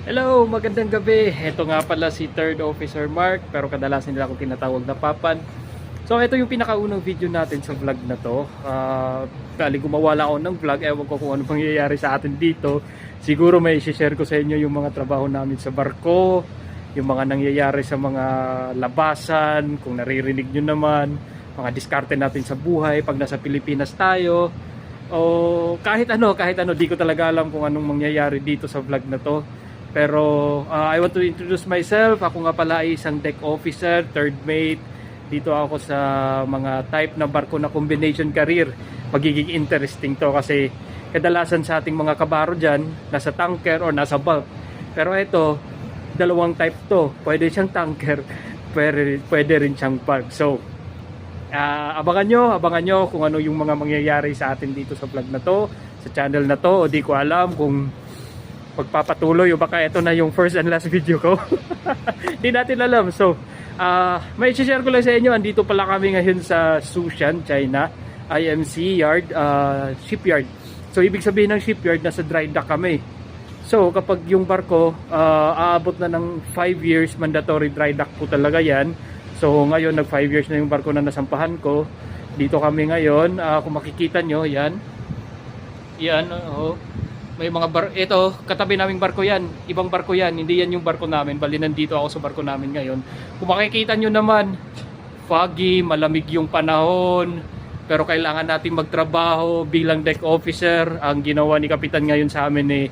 Hello, magandang gabi. Ito nga pala si Third Officer Mark, pero kadalasan nila akong tinatawag na Papan. So ito yung pinakaunang video natin sa vlog na to. Bali gumawa lang ako ng vlog, ewan ko kung ano mangyayari sa atin dito. Siguro may i-share ko sa inyo yung mga trabaho namin sa barko, yung mga nangyayari sa mga labasan, kung naririnig nyo naman, mga diskarte natin sa buhay pag nasa Pilipinas tayo. O kahit ano, di ko talaga alam kung anong mangyayari dito sa vlog na to. Pero I want to introduce myself. Ako nga pala ay isang deck officer, third mate. Dito ako sa mga type na barko na combination career. Magiging interesting to kasi kadalasan sa ating mga kabaro dyan, nasa tanker or nasa bulk. Pero ito, dalawang type to. Pwede siyang tanker, pwede rin siyang bulk. So, abangan nyo kung ano yung mga mangyayari sa atin dito sa vlog na to, sa channel na to. O di ko alam kung pagpapatuloy o baka ito na yung first and last video ko. Hindi natin alam. So may i-share ko lang sa inyo. Andito pala kami ngayon sa Sushan, China, IMC Yard, shipyard. So ibig sabihin ng shipyard, nasa dry dock kami. So kapag yung barko aabot na ng 5 years, mandatory dry dock po talaga yan. So ngayon nag 5 years na yung barko na nasampahan ko. Dito kami ngayon. Kung makikita nyo, yan, may mga ito, katabi naming barko yan. Ibang barko yan, hindi yan yung barko namin. Bali nandito ako sa barko namin ngayon. Kung makikita nyo naman, foggy, malamig yung panahon. Pero kailangan natin magtrabaho bilang deck officer. Ang ginawa ni Kapitan ngayon sa amin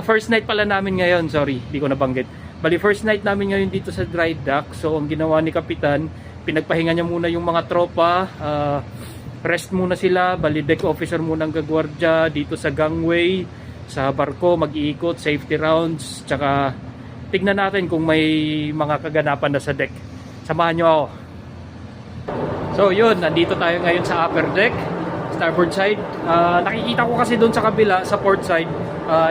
first night pala namin ngayon, sorry, di ko nabanggit. Bali first night namin ngayon dito sa dry dock. So ang ginawa ni Kapitan, pinagpahinga niya muna yung mga tropa. Rest muna sila, bali deck officer muna ang gagwardya dito sa gangway, sa barko, mag-iikot, safety rounds, tsaka tignan natin kung may mga kaganapan na sa deck. Samahan nyo ako. So yun, nandito tayo ngayon sa upper deck, starboard side. Nakikita ko kasi doon sa kabila, sa port side,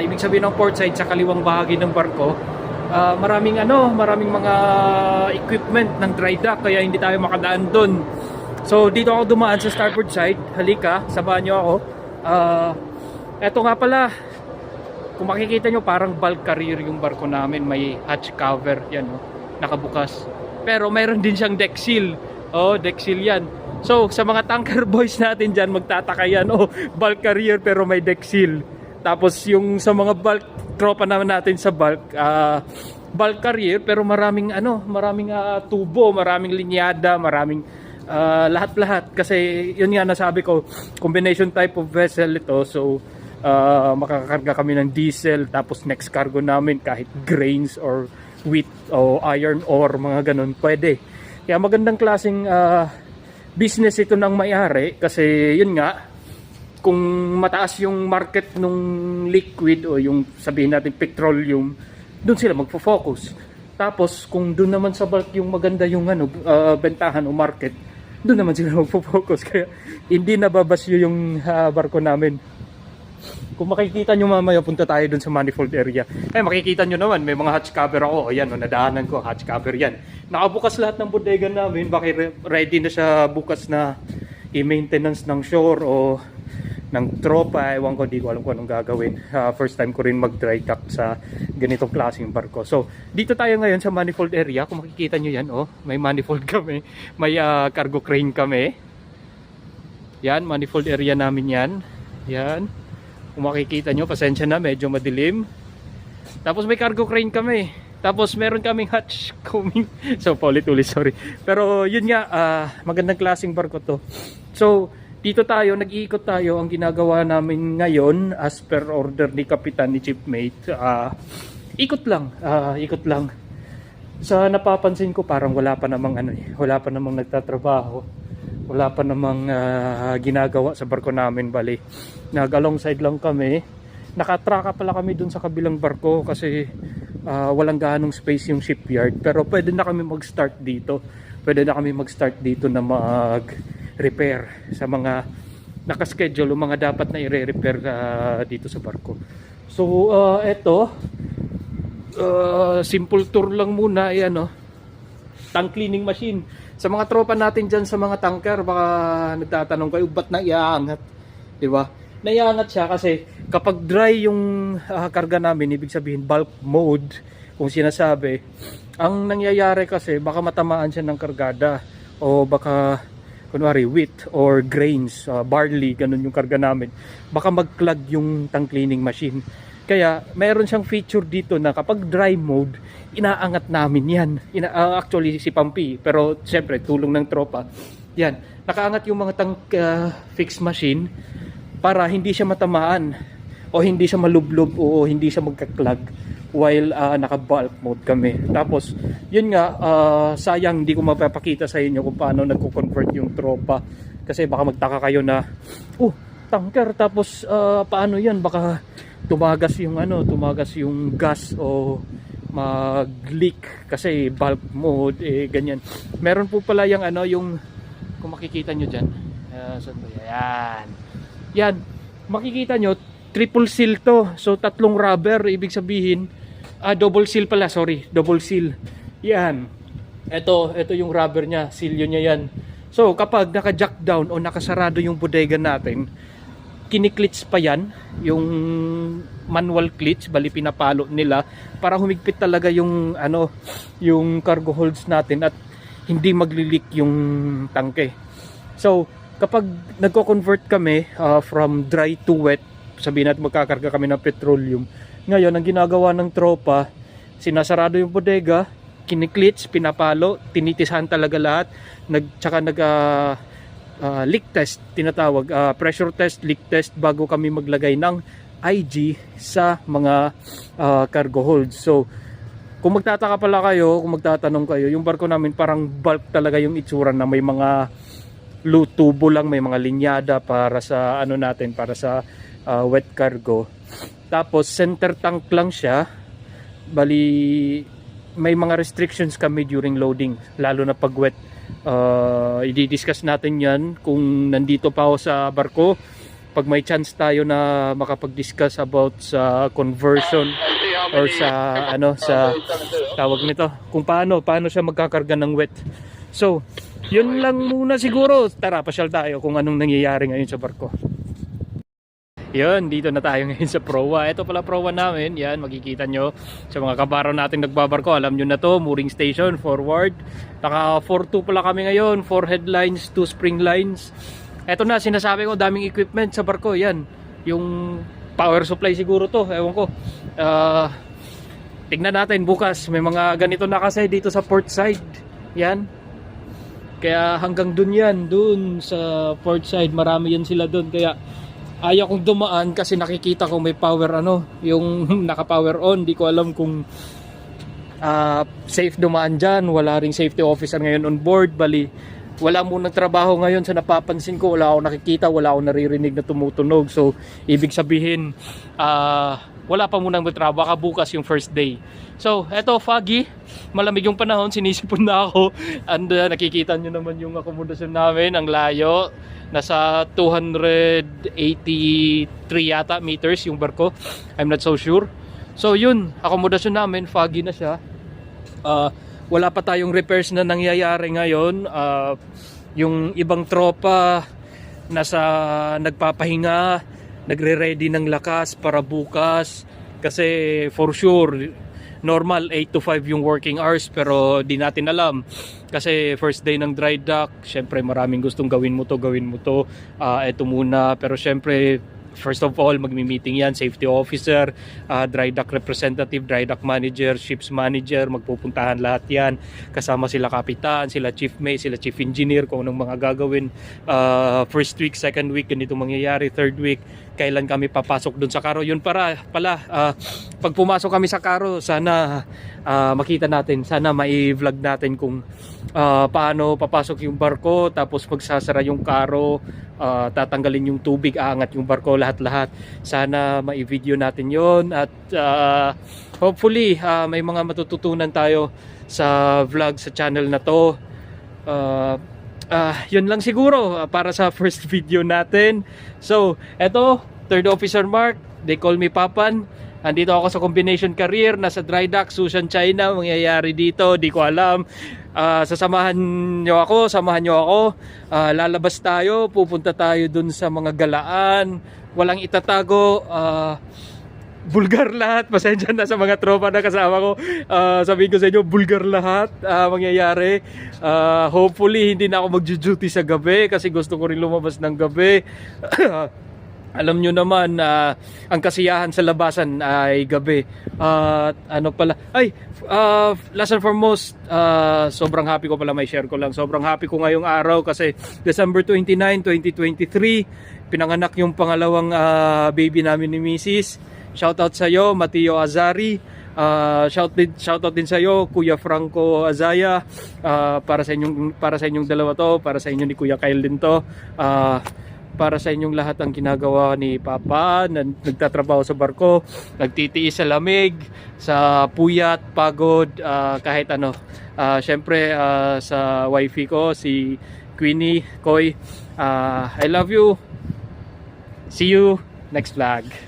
ibig sabihin ng port side, sa kaliwang bahagi ng barko, maraming mga equipment ng dry dock, kaya hindi tayo makadaan doon. So dito ako dumaan sa starboard side. Halika, samahan nyo ako. Eto nga pala, kung makikita nyo, parang bulk carrier yung barko namin. May hatch cover, yan nakabukas. Pero mayroon din siyang deck seal. Deck seal yan. So sa mga tanker boys natin dyan, magtataka yan, bulk carrier pero may deck seal. Tapos yung sa mga bulk tropa naman natin sa bulk, bulk carrier pero maraming tubo, maraming linyada, maraming lahat-lahat. Kasi yun nga nasabi ko, combination type of vessel ito. So makakarga kami ng diesel, tapos next cargo namin kahit grains or wheat o iron ore, mga ganun, pwede. Kaya magandang klaseng business ito ng may-ari. Kasi yun nga, kung mataas yung market nung liquid o yung sabihin natin petroleum, doon sila magfo-focus. Tapos kung doon naman sa bulk yung maganda yung bentahan o market, doon naman sila magpo-focus. Kaya hindi nababasyo yung barko namin. Kung makikita nyo mamaya, punta tayo doon sa manifold area. Makikita nyo naman, may mga hatch cover ako. Ayan, nadaanan ko, hatch cover yan. Nakabukas lahat ng bodega namin. Bakit ready na siya bukas na i-maintenance ng shore o ng tropa. Ewan ko, di ko alam kung anong gagawin. First time ko rin mag-dry dock sa ganitong klaseng barko. So, dito tayo ngayon sa manifold area. Kung makikita nyo yan, may manifold kami. May cargo crane kami. Yan, manifold area namin yan. Yan. Kung makikita nyo, pasensya na, medyo madilim. Tapos may cargo crane kami. Tapos meron kaming hatch coming. So, paulit-ulit, sorry. Pero yun nga, magandang klaseng barko to. So, dito tayo, nag-iikot tayo. Ang ginagawa namin ngayon, as per order ni Kapitan, ni Chiefmate, ikot lang. Sa napapansin ko, parang wala pa namang nagtatrabaho. Wala pa namang ginagawa sa barko namin. Bali, nag-alongside lang kami. Nakatraka pala kami dun sa kabilang barko kasi walang ganong space yung shipyard. Pero pwede na kami mag-start dito. Na mag-repair sa mga nakaschedule o mga dapat na i-repair dito sa barko. So eto, simple tour lang muna. Ayan, tank cleaning machine. Sa mga tropa natin dyan sa mga tanker, baka nagtatanong kayo, ba't naiangat? Diba? Naiangat siya kasi kapag dry yung karga namin, ibig sabihin bulk mode kung sinasabi, ang nangyayari kasi baka matamaan siya ng kargada o baka kunwari wheat or grains, barley, ganun yung karga namin, baka mag-clog yung tank cleaning machine. Kaya mayroon siyang feature dito na kapag dry mode, inaangat namin yan. Actually si Pampi, pero siyempre tulong ng tropa. Yan, nakaangat yung mga tank fix machine para hindi siya matamaan o hindi siya malublob o hindi siya magka-clog while naka-bulk mode kami. Tapos, yun nga, sayang hindi ko mapapakita sa inyo kung paano nagko-convert yung tropa. Kasi baka magtaka kayo na, tanker, tapos paano yan? Baka tumagas yung gas o mag-leak kasi bulk mode, ganyan. Meron po pala yung kung makikita nyo dyan, saan ba yan? Yan, makikita nyo, triple seal to. So, 3 rubber, ibig sabihin, double seal pala, double seal. Yan. Ito yung rubber niya, silyo niya yan. So, kapag naka-jack down o nakasarado yung bodega natin, kiniklits pa yan, yung manual clutch, bali pinapalo nila para humigpit talaga yung yung cargo holds natin at hindi maglilik yung tangke. So, kapag nagko-convert kami from dry to wet, sabihin natin magkakarga kami ng petroleum. Ngayon, ang ginagawa ng tropa, sinasarado yung bodega, kiniklits, pinapalo, tinitisahan talaga lahat, tsaka leak test, tinatawag, pressure test, leak test bago kami maglagay ng IG sa mga cargo holds. So, kung magtataka pala kayo, kung magtatanong kayo, yung barko namin parang bulk talaga yung itsura na may mga tubo lang, may mga linyada para sa natin, para sa wet cargo. Tapos center tank lang siya. Bali may mga restrictions kami during loading, lalo na pag wet. I-discuss natin yan kung nandito pa ako sa barko, pag may chance tayo na makapag-discuss about sa conversion or sa sa tawag nito, kung paano siya magkakarga ng wet. So, yun lang muna siguro. Tara, pasyal tayo kung anong nangyayari ngayon sa barko. Yun, dito na tayo ngayon sa prowa. Ito pala prowa namin. Yan, makikita nyo sa mga kabaro natin nagbabarko. Alam nyo na to, mooring station, forward. Naka 4-2 pala kami ngayon. 4 headlines, 2 spring lines. Ito na, sinasabi ko, daming equipment sa barko. Yan, yung power supply siguro to. Ewan ko. Tignan natin bukas. May mga ganito na kasi dito sa port side. Yan. Kaya hanggang dun yan. Dun sa port side, marami yan sila dun. Kaya ayaw kong dumaan kasi nakikita ko may power yung naka-power on. Di ko alam kung safe dumaan dyan. Wala ring safety officer ngayon on board. Bali, wala munang trabaho ngayon sa napapansin ko. Wala akong nakikita, wala akong naririnig na tumutunog. So, ibig sabihin, wala pa munang trabaho. Baka bukas yung first day. So, eto, foggy. Malamig yung panahon, sinisipon na ako. And nakikita nyo naman yung akomodasyon namin. Ang layo. Nasa 283 yata meters yung barko. I'm not so sure. So yun, akomodasyon namin, foggy na siya. Wala pa tayong repairs na nangyayari ngayon. Yung ibang tropa nagpapahinga, nagre-ready ng lakas para bukas. Kasi for sure, normal 8 to 5 yung working hours, pero di natin alam kasi first day ng dry dock. Syempre maraming gustong gawin mo to, eto muna. Pero syempre first of all, magmi-meeting yan, safety officer, dry dock representative, dry dock manager, ships manager, magpupuntahan lahat yan. Kasama sila kapitan, sila chief mate, sila chief engineer, kung anong mga gagawin. First week, second week, ganito mangyayari. Third week, kailan kami papasok dun sa karo. Yun pala, pag pumasok kami sa karo, sana makita natin, sana mai-vlog natin kung paano papasok yung barko, tapos magsasara yung karo, tatanggalin yung tubig, aangat yung barko, lahat-lahat. Sana mai-video natin yon at hopefully may mga matututunan tayo sa vlog sa channel na to. Yun lang siguro para sa first video natin. So, eto, third officer Mark, they call me Papan. Andito ako sa combination career, nasa dry dock, Sushan, China. Mangyayari dito, di ko alam. Samahan nyo ako. Lalabas tayo, pupunta tayo dun sa mga galaan, walang itatago. Bulgar lahat. Pasensya na sa mga tropa na kasama ko. Sabihin ko sa inyo, bulgar lahat mangyayari. Hopefully hindi na ako mag-duty sa gabi kasi gusto ko rin lumabas ng gabi. Alam nyo naman, ang kasiyahan sa labasan ay gabi. Ano pala, last and foremost, sobrang happy ko pala, may share ko lang. Sobrang happy ko ngayong araw kasi December 29, 2023, pinanganak yung pangalawang baby namin ni Mrs. Shoutout sa iyo, Mateo Azari. Shoutout din sa iyo, Kuya Franco Azaya. Para sa inyong dalawa to, para sa inyo ni Kuya Kyle din to. Para sa inyong lahat ang ginagawa ni Papa na nagtatrabaho sa barko, nagtitiis sa lamig, sa puyat, pagod, kahit ano. Syempre sa wifey ko, si Queenie Koy. I love you. See you next vlog.